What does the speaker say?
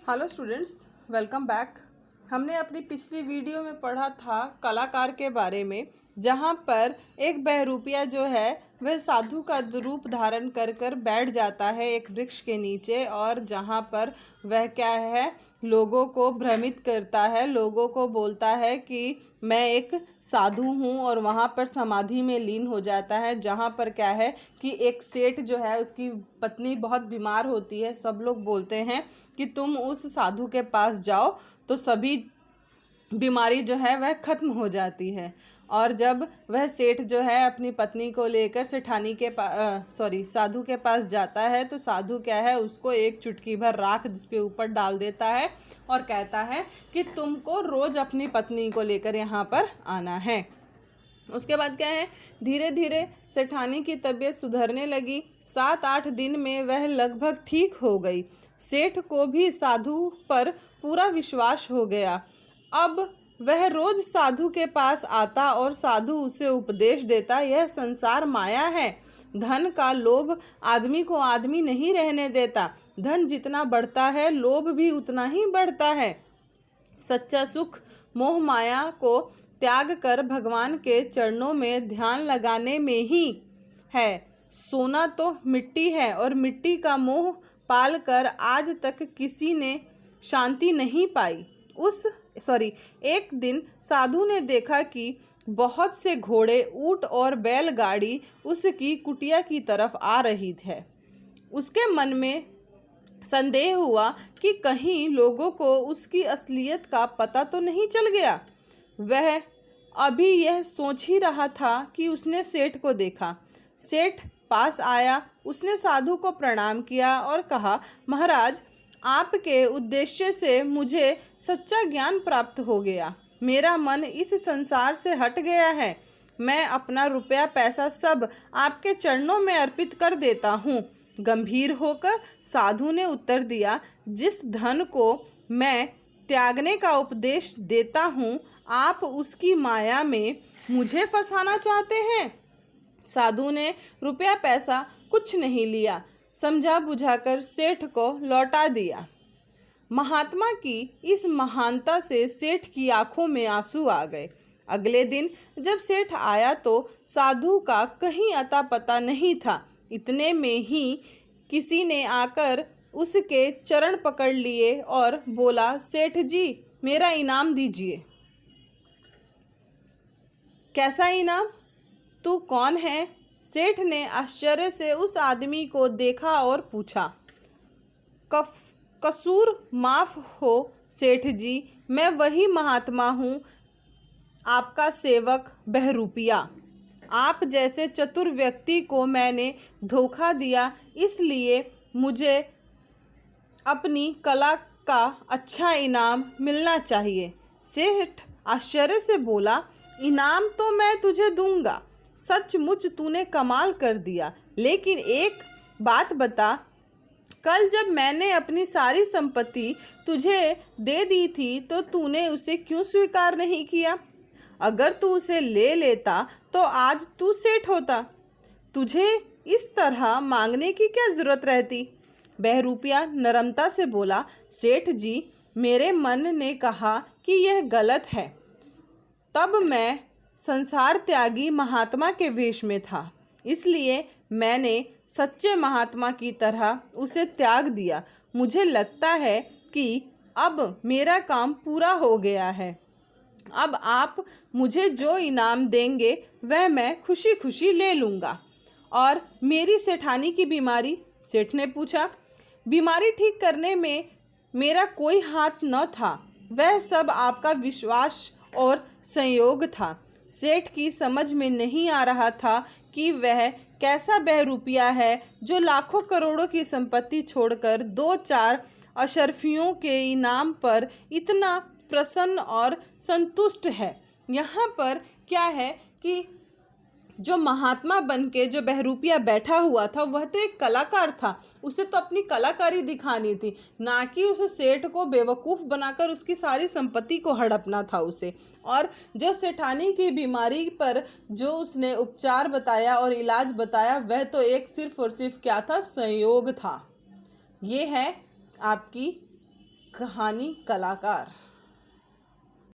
Hello students, welcome back. हमने अपनी पिछली वीडियो में पढ़ा था कलाकार के बारे में, जहाँ पर एक बहरूपिया जो है वह साधु का रूप धारण कर कर बैठ जाता है एक वृक्ष के नीचे, और जहाँ पर वह क्या है, लोगों को भ्रमित करता है, लोगों को बोलता है कि मैं एक साधु हूँ, और वहाँ पर समाधि में लीन हो जाता है। जहाँ पर क्या है कि एक सेठ जो है उसकी पत्नी बहुत बीमार होती है। सब लोग बोलते हैं कि तुम उस साधु के पास जाओ तो सभी बीमारी जो है वह खत्म हो जाती है। और जब वह सेठ जो है अपनी पत्नी को लेकर सेठानी के साधु के पास जाता है, तो साधु क्या है, उसको एक चुटकी भर राख उसके ऊपर डाल देता है और कहता है कि तुमको रोज अपनी पत्नी को लेकर यहाँ पर आना है। उसके बाद क्या है, धीरे धीरे सेठानी की तबीयत सुधरने लगी। 7-8 दिन में वह लगभग ठीक हो गई। सेठ को भी साधु पर पूरा विश्वास हो गया। अब वह रोज साधु के पास आता और साधु उसे उपदेश देता, यह संसार माया है। धन का लोभ आदमी को आदमी नहीं रहने देता। धन जितना बढ़ता है, लोभ भी उतना ही बढ़ता है। सच्चा सुख मोह माया को त्याग कर भगवान के चरणों में ध्यान लगाने में ही है। सोना तो मिट्टी है, और मिट्टी का मोह पाल कर आज तक किसी ने शांति नहीं पाई। एक दिन साधु ने देखा कि बहुत से घोड़े, ऊंट और बैलगाड़ी उसकी कुटिया की तरफ आ रही है। उसके मन में संदेह हुआ कि कहीं लोगों को उसकी असलियत का पता तो नहीं चल गया। वह अभी यह सोच ही रहा था कि उसने सेठ को देखा। सेठ पास आया, उसने साधु को प्रणाम किया और कहा, महाराज, आपके उद्देश्य से मुझे सच्चा ज्ञान प्राप्त हो गया। मेरा मन इस संसार से हट गया है। मैं अपना रुपया पैसा सब आपके चरणों में अर्पित कर देता हूँ। गंभीर होकर साधु ने उत्तर दिया, जिस धन को मैं त्यागने का उपदेश देता हूँ, आप उसकी माया में मुझे फंसाना चाहते हैं। साधु ने रुपया पैसा कुछ नहीं लिया, समझा बुझाकर सेठ को लौटा दिया। महात्मा की इस महानता से सेठ की आंखों में आंसू आ गए। अगले दिन जब सेठ आया तो साधु का कहीं अता पता नहीं था। इतने में ही किसी ने आकर उसके चरण पकड़ लिए और बोला, सेठ जी, मेरा इनाम दीजिए। कैसा इनाम? तू कौन है? सेठ ने आश्चर्य से उस आदमी को देखा और पूछा। कसूर माफ हो सेठ जी, मैं वही महात्मा हूँ, आपका सेवक बहरूपिया। आप जैसे चतुर व्यक्ति को मैंने धोखा दिया, इसलिए मुझे अपनी कला का अच्छा इनाम मिलना चाहिए। सेठ आश्चर्य से बोला, इनाम तो मैं तुझे दूंगा, सचमुच तूने कमाल कर दिया। लेकिन एक बात बता, कल जब मैंने अपनी सारी संपत्ति तुझे दे दी थी तो तूने उसे क्यों स्वीकार नहीं किया? अगर तू उसे ले लेता तो आज तू सेठ होता। तुझे इस तरह मांगने की क्या जरूरत रहती? बहरूपिया नरमता से बोला, सेठ जी, मेरे मन ने कहा कि यह गलत है। तब मैं संसार त्यागी महात्मा के वेश में था, इसलिए मैंने सच्चे महात्मा की तरह उसे त्याग दिया। मुझे लगता है कि अब मेरा काम पूरा हो गया है। अब आप मुझे जो इनाम देंगे वह मैं खुशी खुशी ले लूँगा। और मेरी सेठानी की बीमारी? सेठ ने पूछा। बीमारी ठीक करने में मेरा कोई हाथ न था, वह सब आपका विश्वास और संयोग था। सेठ की समझ में नहीं आ रहा था कि वह कैसा बहरूपिया है जो लाखों करोड़ों की संपत्ति छोड़कर 2-4 अशर्फियों के इनाम पर इतना प्रसन्न और संतुष्ट है। यहाँ पर क्या है कि जो महात्मा बन के जो बहरूपिया बैठा हुआ था, वह तो एक कलाकार था। उसे तो अपनी कलाकारी दिखानी थी, ना कि उस सेठ को बेवकूफ़ बनाकर उसकी सारी संपत्ति को हड़पना था उसे। और जो सेठानी की बीमारी पर जो उसने उपचार बताया और इलाज बताया, वह तो एक सिर्फ और सिर्फ क्या था, संयोग था। ये है आपकी कहानी कलाकार।